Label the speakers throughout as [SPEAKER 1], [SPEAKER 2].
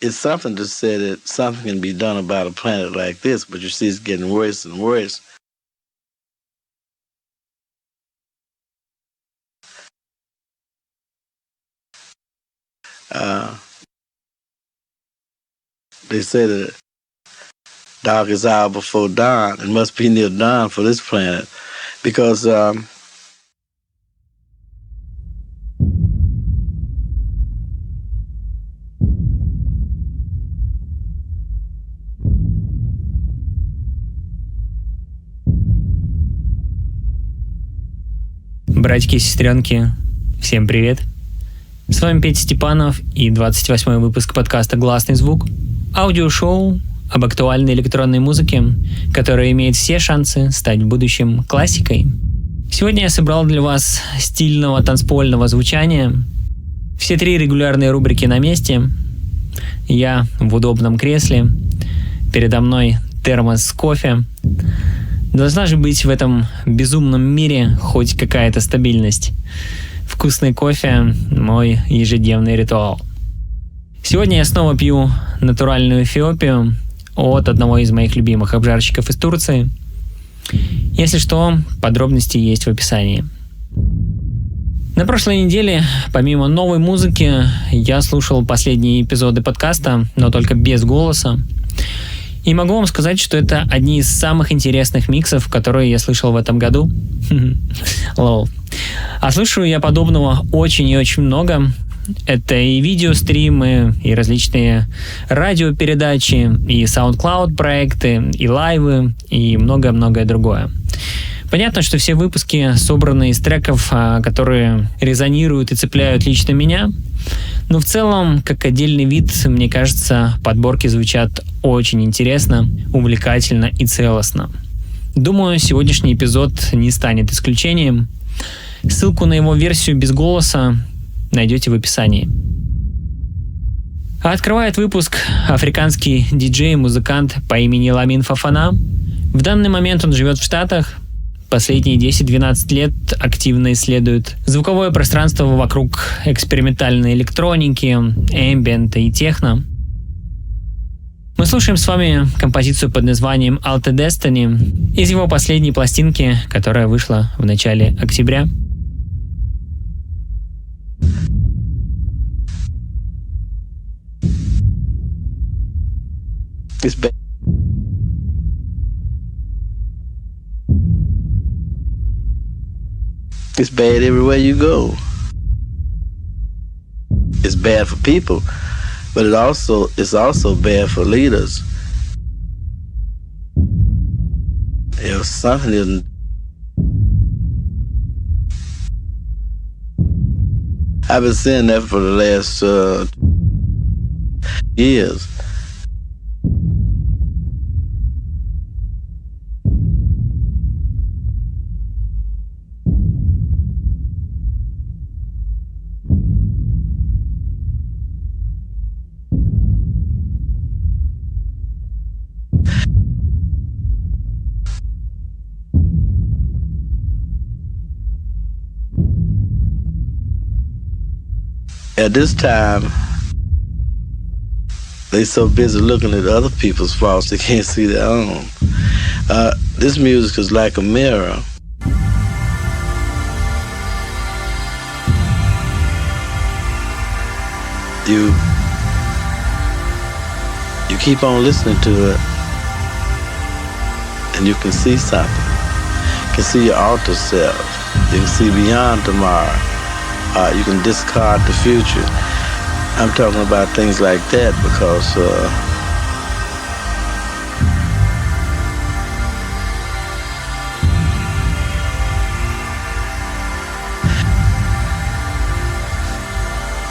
[SPEAKER 1] it's something to say that something can be done about a planet like this, but you see it's getting worse and worse. They say that darkest hour before dawn. It must be near dawn for this planet, because
[SPEAKER 2] Братики и сестренки, всем привет! С вами Петя Степанов и 28-й выпуск подкаста «Гласный звук», аудиошоу об актуальной электронной музыке, которая имеет все шансы стать в будущем классикой. Сегодня я собрал для вас стильного танцпольного звучания. Все три регулярные рубрики на месте. Я в удобном кресле. Передо мной термос с кофе. Должна же быть в этом безумном мире хоть какая-то стабильность. Вкусный кофе – мой ежедневный ритуал. Сегодня я снова пью натуральную Эфиопию от одного из моих любимых обжарщиков из Турции. Если что, подробности есть в описании. На прошлой неделе, помимо новой музыки, я слушал последние эпизоды подкаста, но только без голоса. И могу вам сказать, что это одни из самых интересных миксов, которые я слышал в этом году. Лол. А слышу я подобного очень и очень много. Это и видеостримы, и различные радиопередачи, и SoundCloud проекты, и лайвы, и многое-многое другое. Понятно, что все выпуски собраны из треков, которые резонируют и цепляют лично меня. Но в целом, как отдельный вид, мне кажется, подборки звучат очень интересно, увлекательно и целостно. Думаю, сегодняшний эпизод не станет исключением. Ссылку на его версию без голоса найдете в описании. А открывает выпуск африканский диджей и музыкант по имени Lamin Fofana. В данный момент он живет в Штатах. Последние 10-12 лет активно исследует звуковое пространство вокруг экспериментальной электроники, эмбиента и техно. Мы слушаем с вами композицию под названием Alta Destiny из его последней пластинки, которая вышла в начале октября.
[SPEAKER 1] It's bad everywhere you go. It's bad for people, but it's also bad for leaders. If something isn't, I've been saying that for the last years. At this time, they so busy looking at other people's faults they can't see their own. This music is like a mirror. You keep on listening to it, and you can see something. You can see your alter self. You can see beyond tomorrow. You can discard the future. I'm talking about things like that because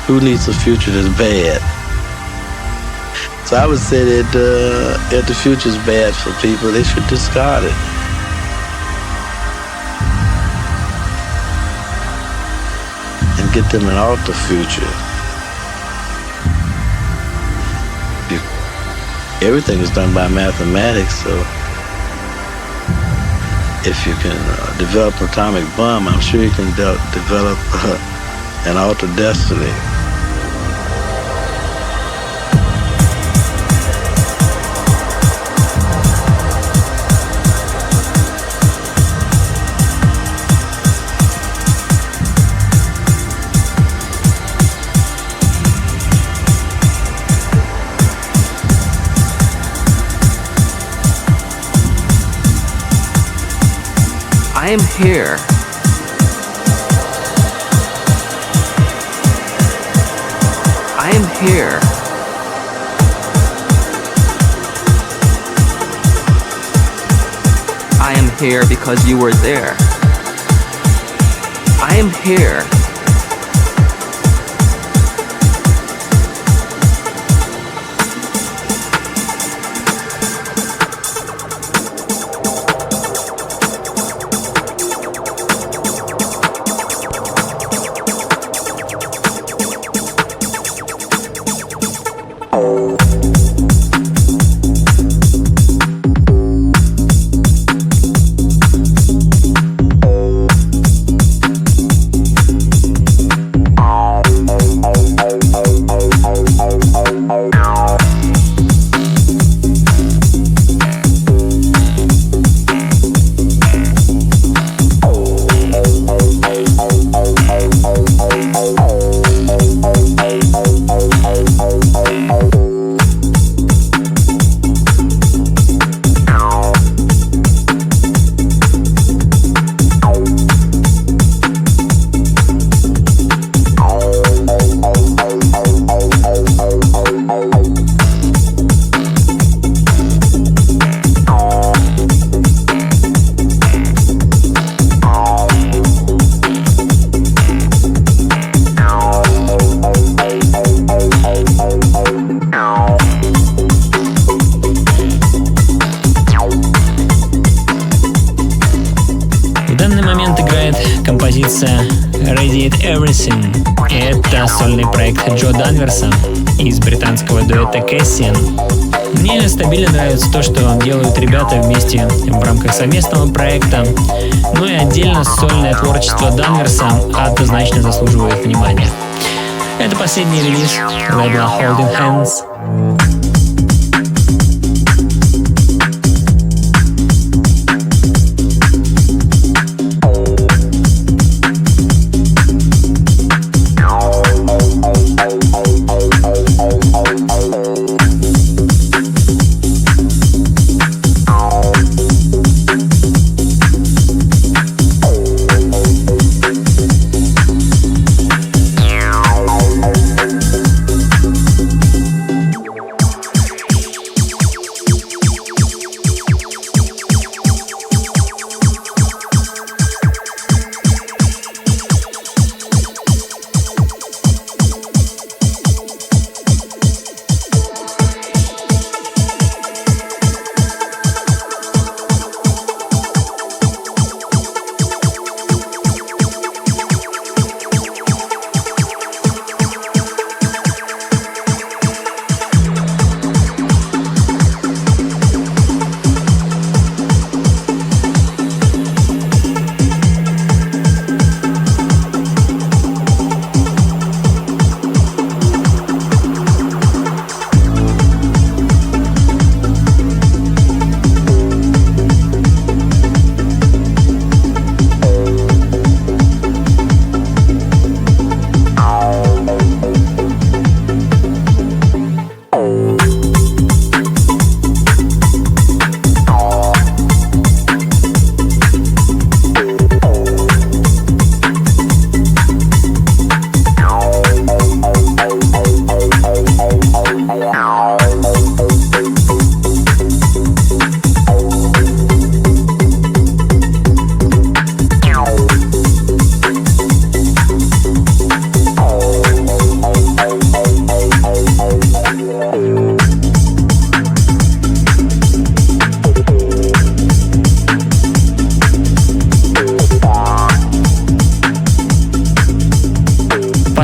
[SPEAKER 1] who needs a future that's bad? So I would say that if the future's bad for people, they should discard it. Get them an alter future. Everything is done by mathematics, so if you can develop an atomic bomb, I'm sure you can develop an alter destiny.
[SPEAKER 3] I am here. I am here. I am here because you were there. I am here.
[SPEAKER 2] Radiate. Это сольный проект Джо Данверса из британского дуэта Kasra. Мне стабильно нравится то, что делают ребята вместе в рамках совместного проекта. Ну и отдельно сольное творчество Данверса однозначно заслуживает внимания. Это последний релиз лейбла Holding Hands.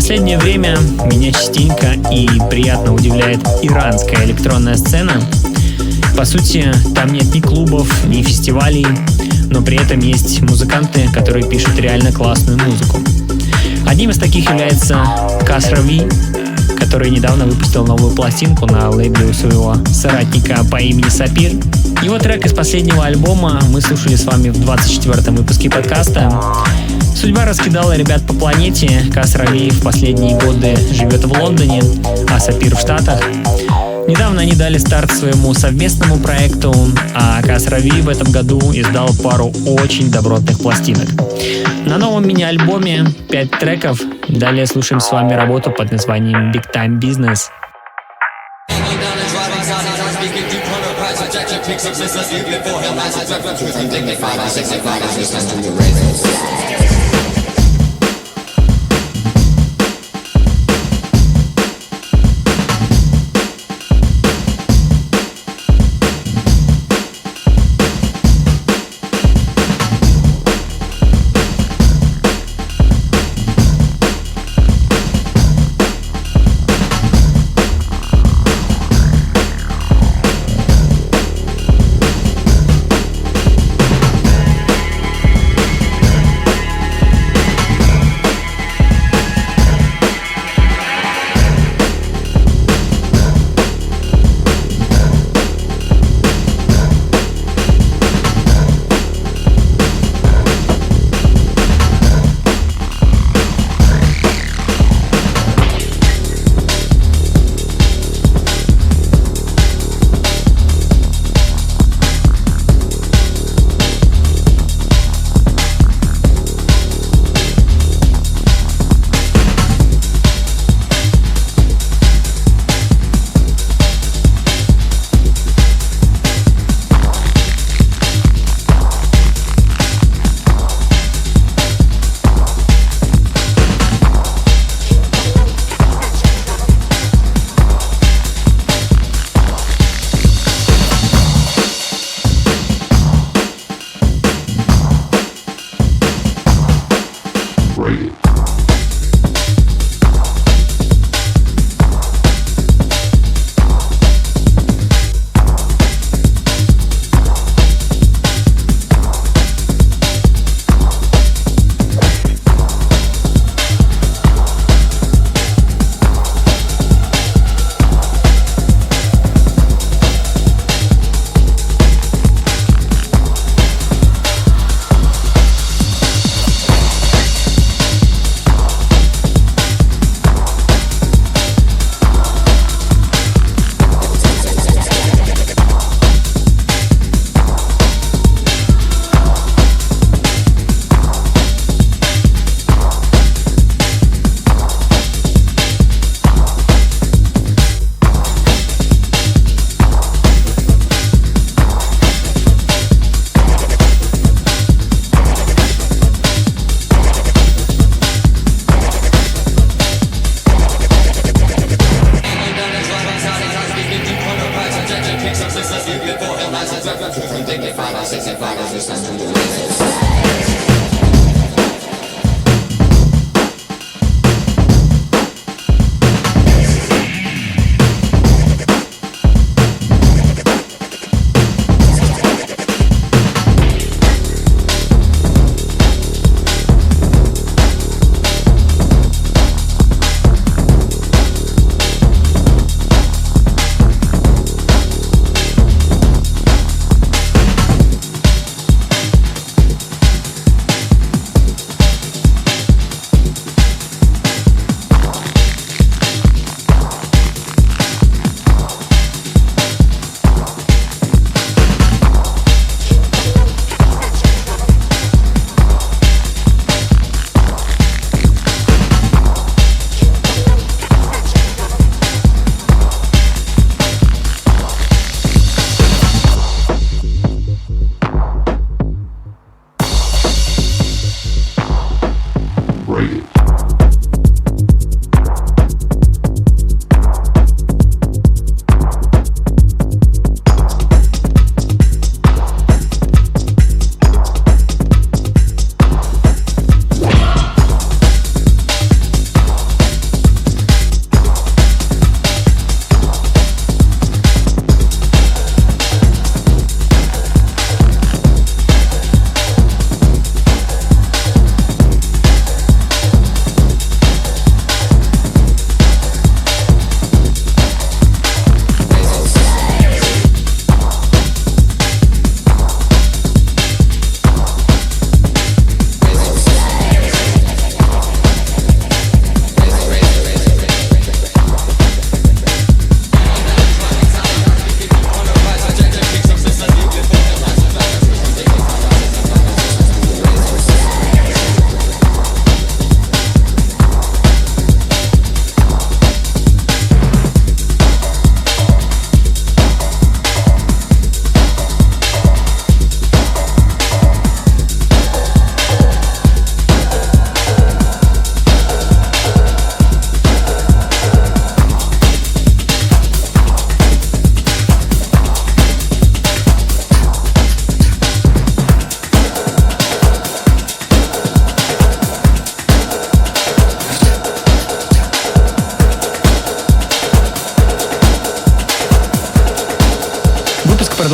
[SPEAKER 2] последнее время меня частенько и приятно удивляет иранская электронная сцена. По сути, там нет ни клубов, ни фестивалей, но при этом есть музыканты, которые пишут реально классную музыку. Одним из таких является Kasra, который недавно выпустил новую пластинку на лейбле у своего соратника по имени Сапир. Его трек из последнего альбома мы слушали с вами в 24-м выпуске подкаста. Судьба раскидала ребят по планете. Kasra в последние годы живет в Лондоне, а Сапир в Штатах. Недавно они дали старт своему совместному проекту, а Kasra в этом году издал пару очень добротных пластинок. На новом мини-альбоме 5 треков. Далее слушаем с вами работу под названием Big Time Business.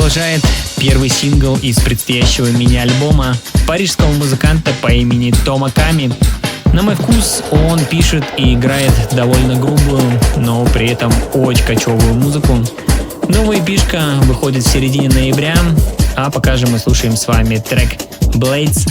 [SPEAKER 2] продолжает первый сингл из предстоящего мини-альбома парижского музыканта по имени Тома. На мой вкус, он пишет и играет довольно грубую, но при этом очень кочевую музыку. Новая эпишка выходит в середине ноября, а пока же мы слушаем с вами трек Blades.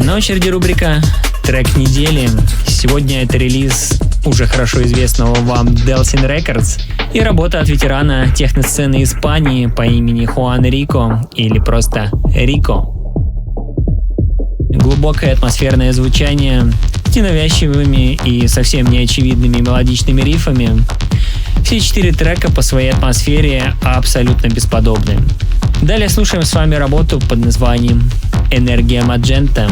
[SPEAKER 2] На очереди рубрика «Трек недели». Сегодня это релиз уже хорошо известного вам Delsin Records и работа от ветерана техносцены Испании по имени Хуан Рико или просто Рико. Глубокое атмосферное звучание с ненавязчивыми и совсем неочевидными мелодичными рифами. Все 4 трека по своей атмосфере абсолютно бесподобны. Далее слушаем с вами работу под названием Energia Magenta.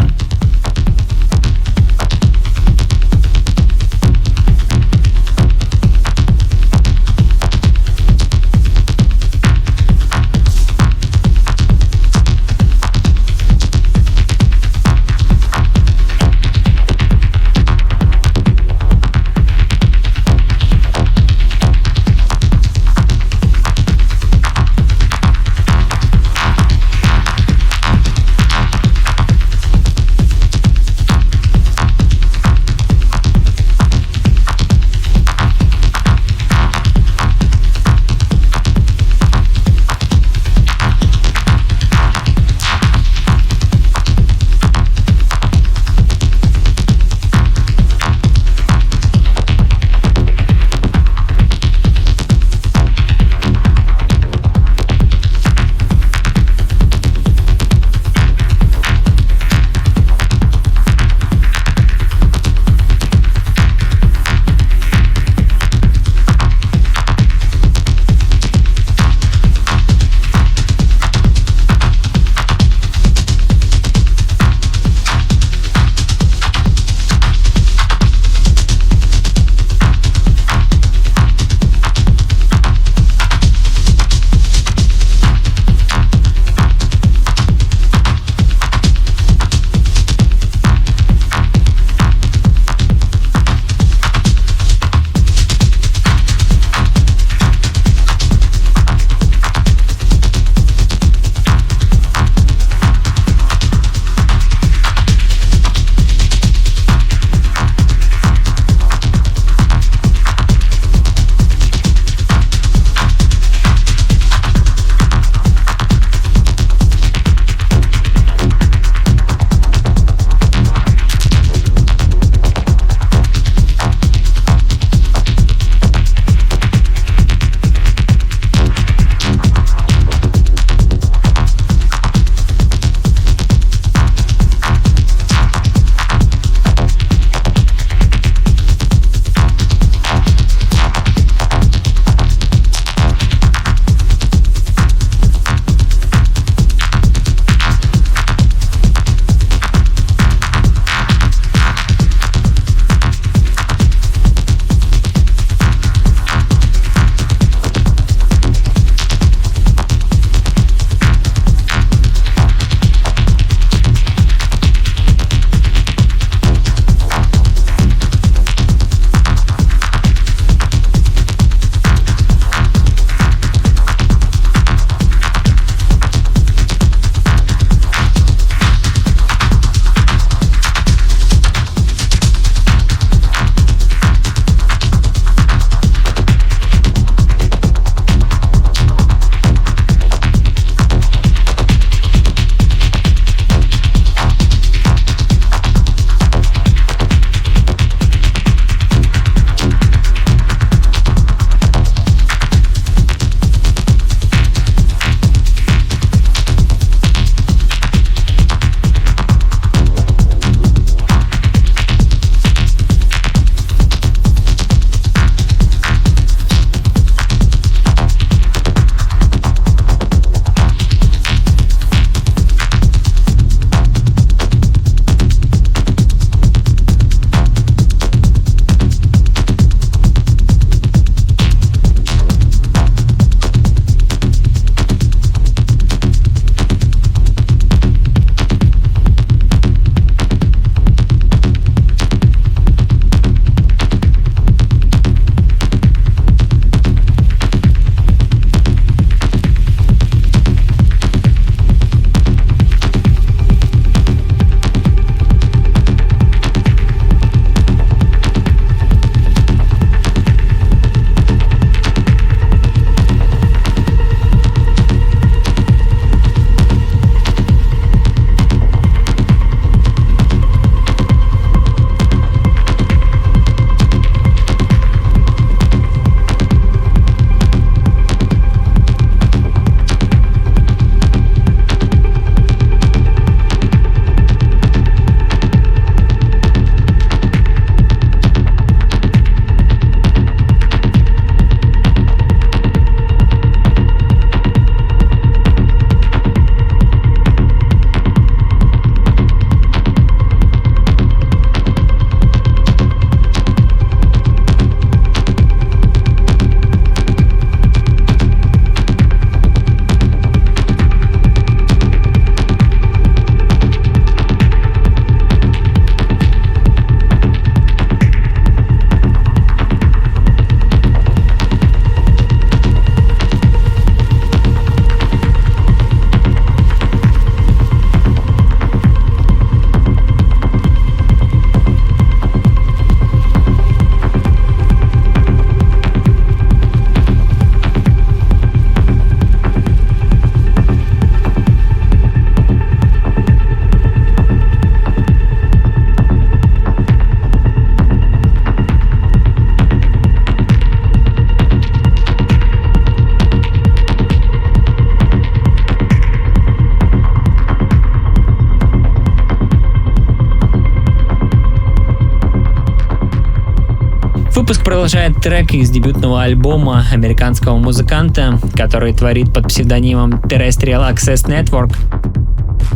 [SPEAKER 2] Выпуск продолжает трек из дебютного альбома американского музыканта, который творит под псевдонимом Terrestrial Access Network.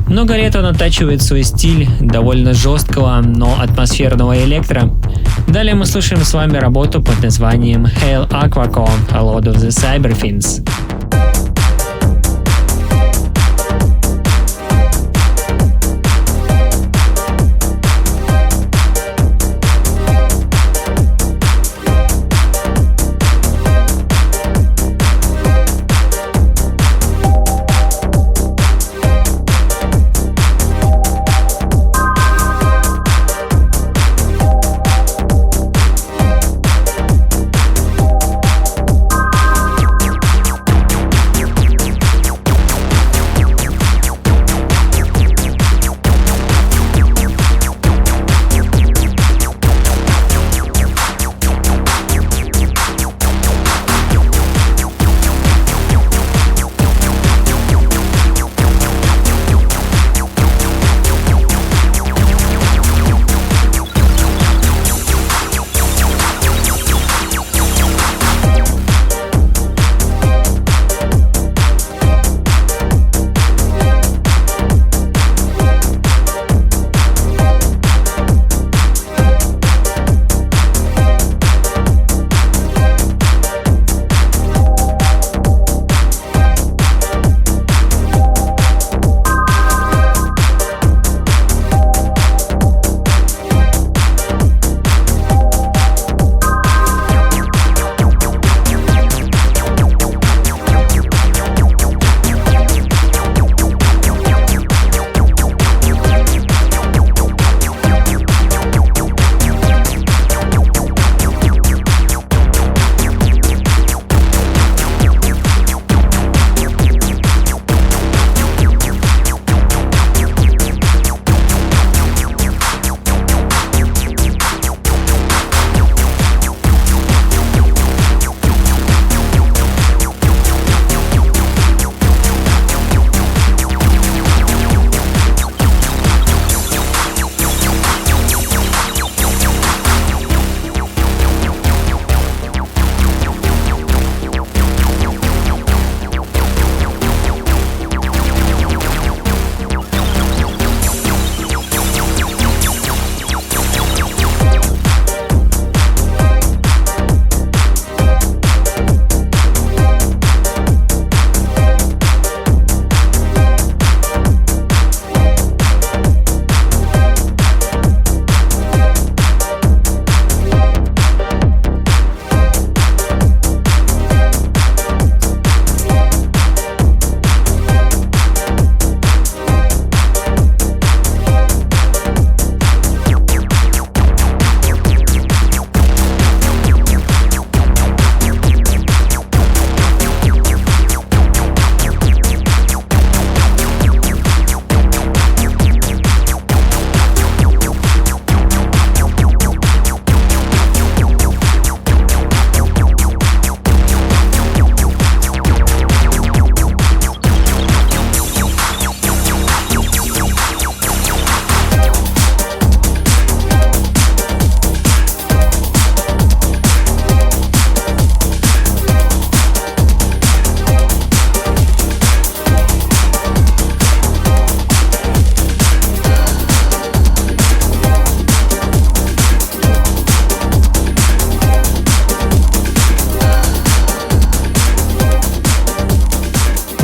[SPEAKER 2] Много лет он оттачивает свой стиль довольно жесткого, но атмосферного электро. Далее мы слушаем с вами работу под названием Hail Aquacore, A Load of the Cyberfins.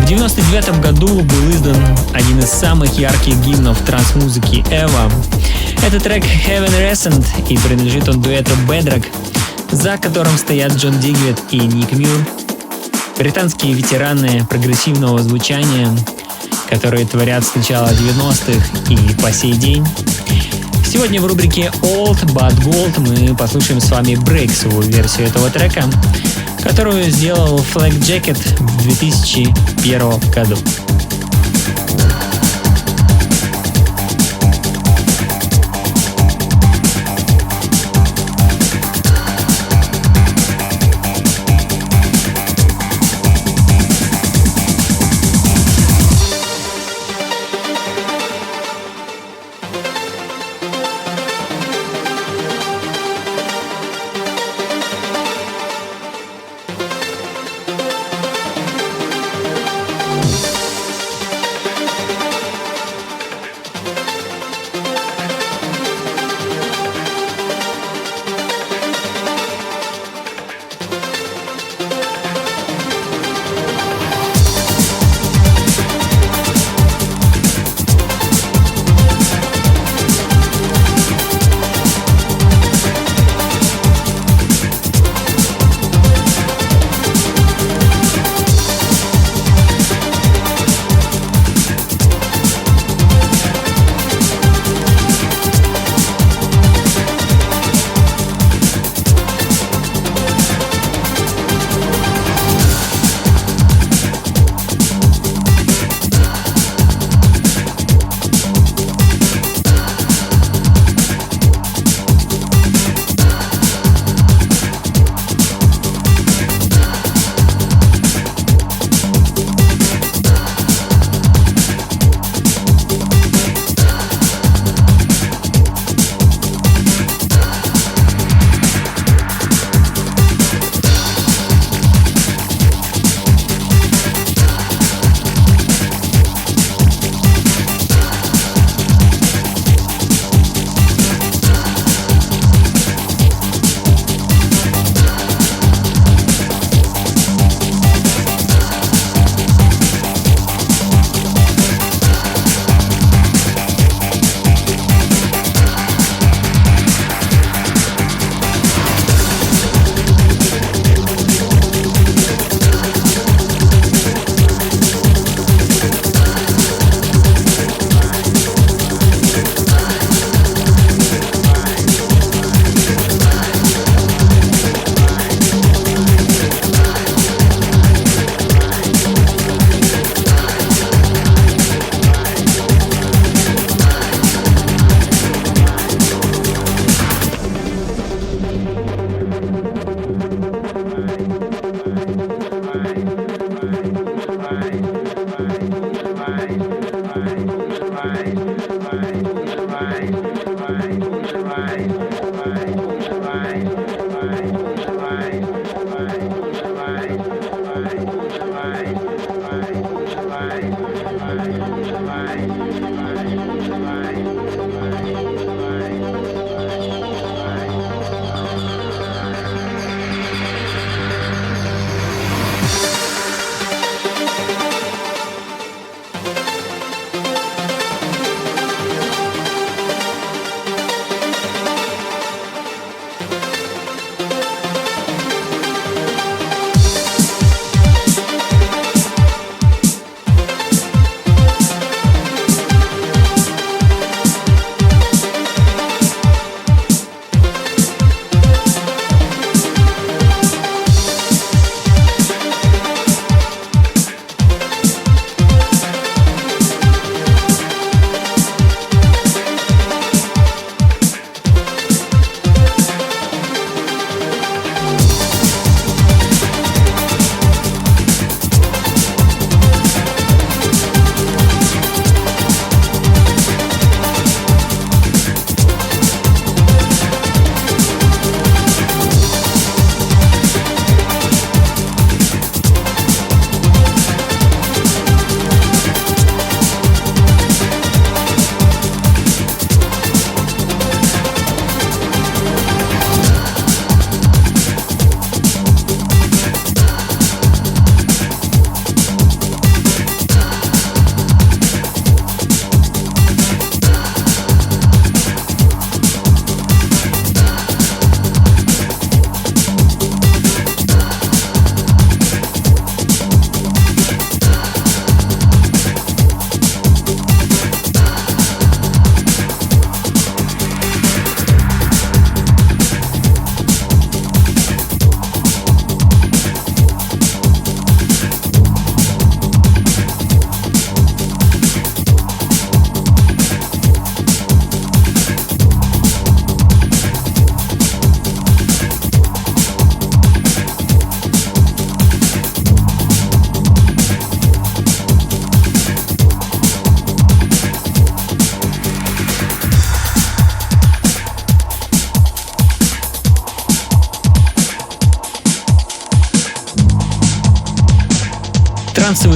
[SPEAKER 2] В 1999 году был издан один из самых ярких гимнов транс-музыки Эва. Это трек Heaven Rescent, и принадлежит он дуэту Bedrock, за которым стоят Джон Дигвид и Ник Мюр. Британские ветераны прогрессивного звучания, которые творят с начала 90-х и по сей день. Сегодня в рубрике Old But Gold мы послушаем с вами брейксовую версию этого трека, которую сделал Flack в 2001 году.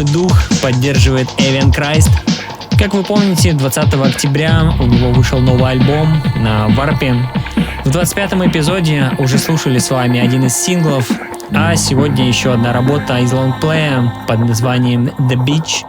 [SPEAKER 2] боевой дух поддерживает Evian. Как вы помните, 20 октября у него вышел новый альбом на Варпе. В 25-м эпизоде уже слушали с вами один из синглов, а сегодня еще одна работа из лонгплея под названием The Beach.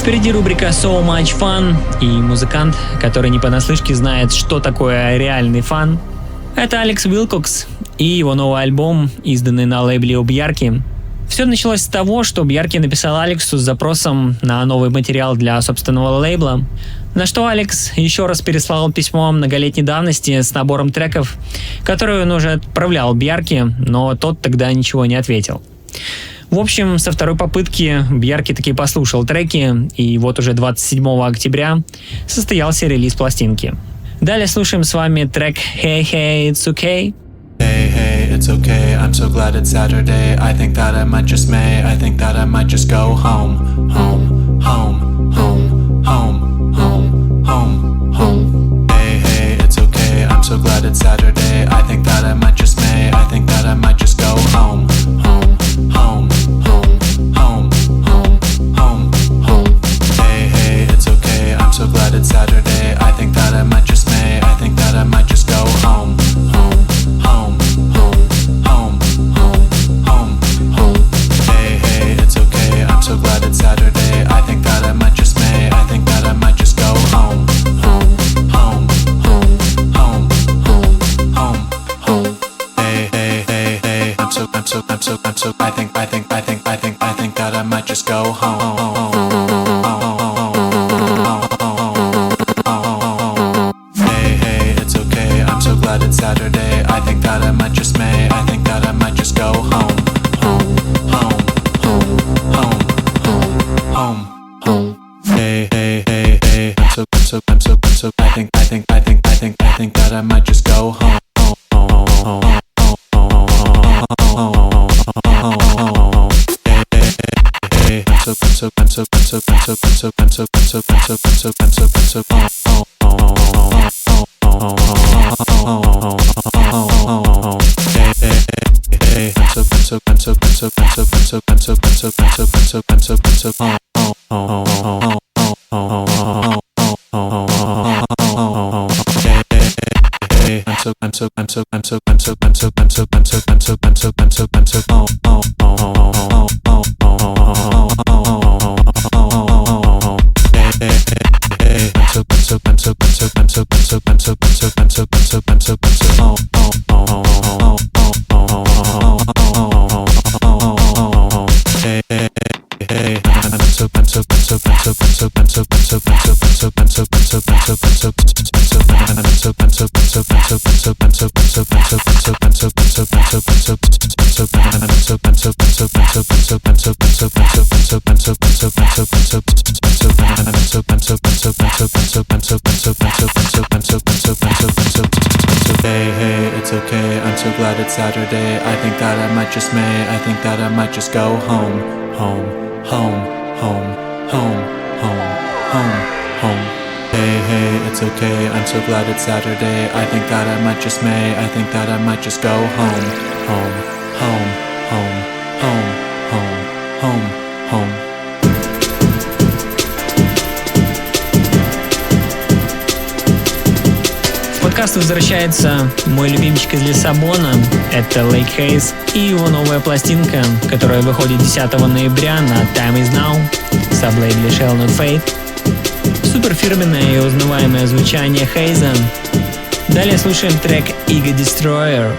[SPEAKER 2] Впереди рубрика So Much Fun и музыкант, который не понаслышке знает, что такое реальный фан. Это Алекс Wilcox и его новый альбом, изданный на лейбле Бьярки. Все началось с того, что Бьярки написал Алексу с запросом на новый материал для собственного лейбла, на что Алекс еще раз переслал письмо многолетней давности с набором треков, которые он уже отправлял Бьярки, но тот тогда ничего не ответил. В общем, со второй попытки Бьярки таки послушал треки, и вот уже 27 октября состоялся релиз пластинки. Далее слушаем с вами трек Hey Hey It's Okay.
[SPEAKER 4] Hey, hey, it's okay, I'm so glad it's Saturday. I think that I might just go home, home, home, home, home, home, home, home. Hey, hey, it's okay, I'm so glad it's Saturday. I think that I might just go home, home, home, home, home, home. that I might just go home. Hey, it's okay, I'm so glad it's Saturday. I think that I might just go home. Home. Hey, I think that I might just go home. Hey, it's okay, I'm so glad it's Saturday. I think that I might just go home. Hey, it's okay, I'm so glad it's Saturday. I think that I might just go home.
[SPEAKER 2] В подкаст возвращается мой любимчик из Лиссабона, это Haze, и его новая пластинка, которая выходит 10 ноября на Time Is Now, саблейбле Shall Not Fade. Супер фирменное и узнаваемое звучание Haze. Далее слушаем трек Ego Destroyer.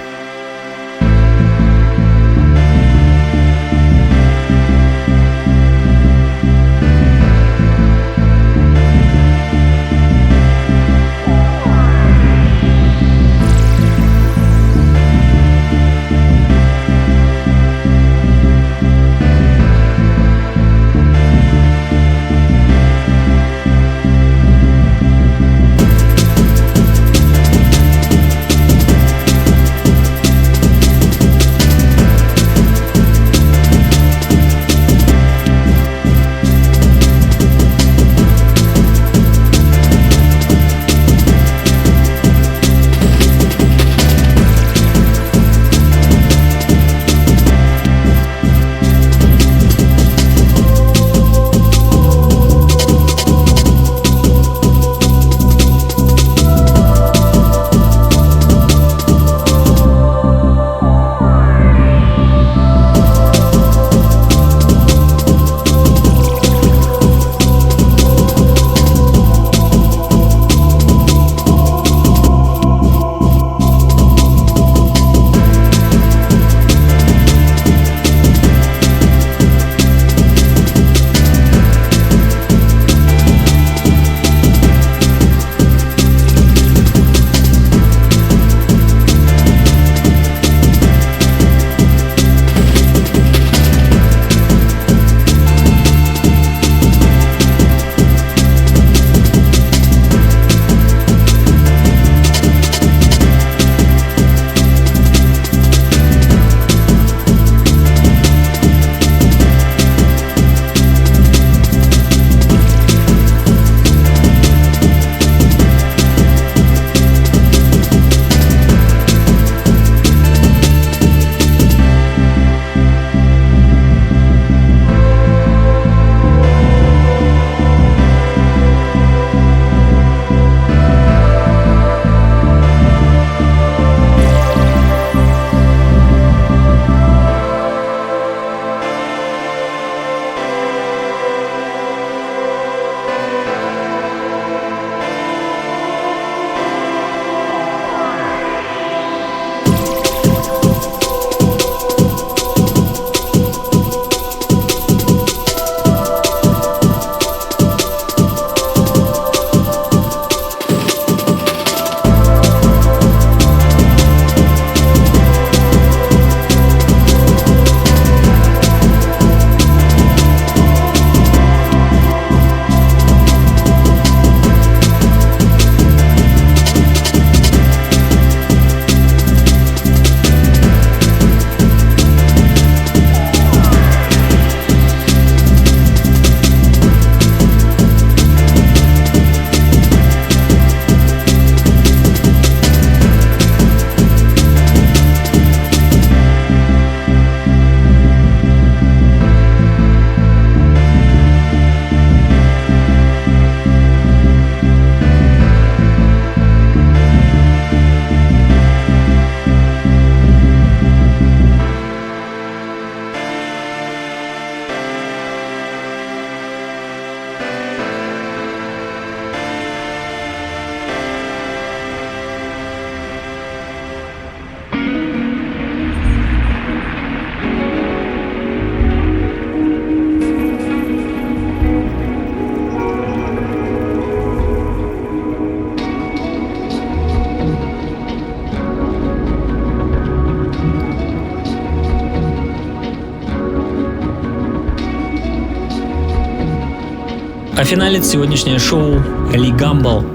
[SPEAKER 2] А финалит сегодняшнее шоу Ли Гамбл,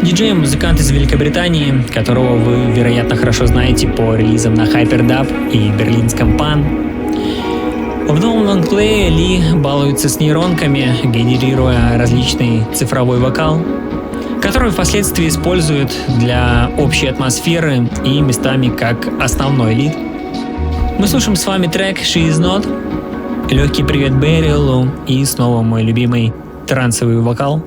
[SPEAKER 2] диджей и музыкант из Великобритании, которого вы, вероятно, хорошо знаете по релизам на Hyperdub и берлинском Pan. В новом лонгплее Ли балуется с нейронками, генерируя различный цифровой вокал, который впоследствии используют для общей атмосферы и местами как основной лид. Мы слушаем с вами трек She Is Not, легкий привет Бэрилу и снова мой любимый трансовый вокал.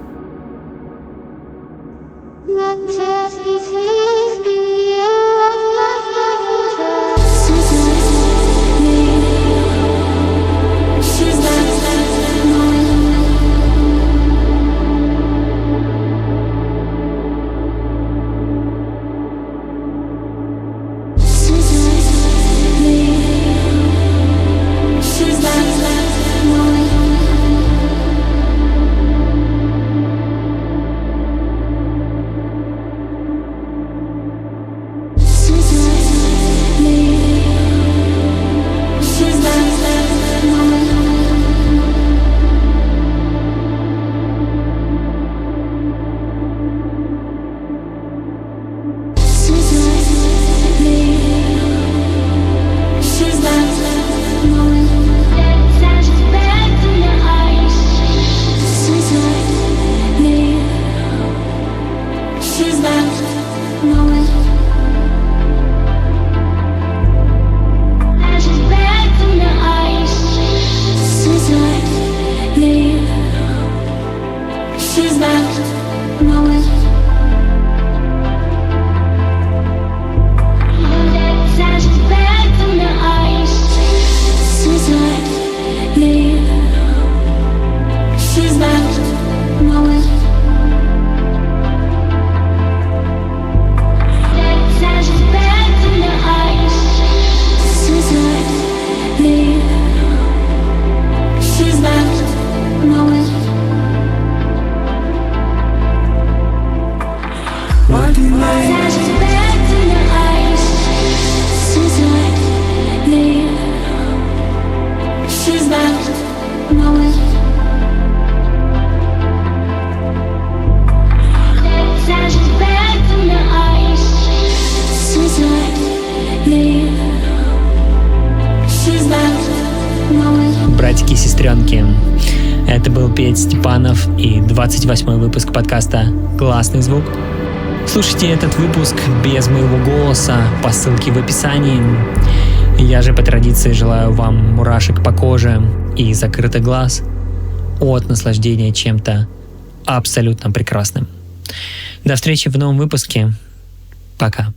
[SPEAKER 2] Братики и сестренки, это был Петь Степанов и 28-й выпуск подкаста «Гласный звук». Слушайте этот выпуск без моего голоса по ссылке в описании. Я же по традиции желаю вам мурашек по коже и закрытых глаз от наслаждения чем-то абсолютно прекрасным. До встречи в новом выпуске. Пока.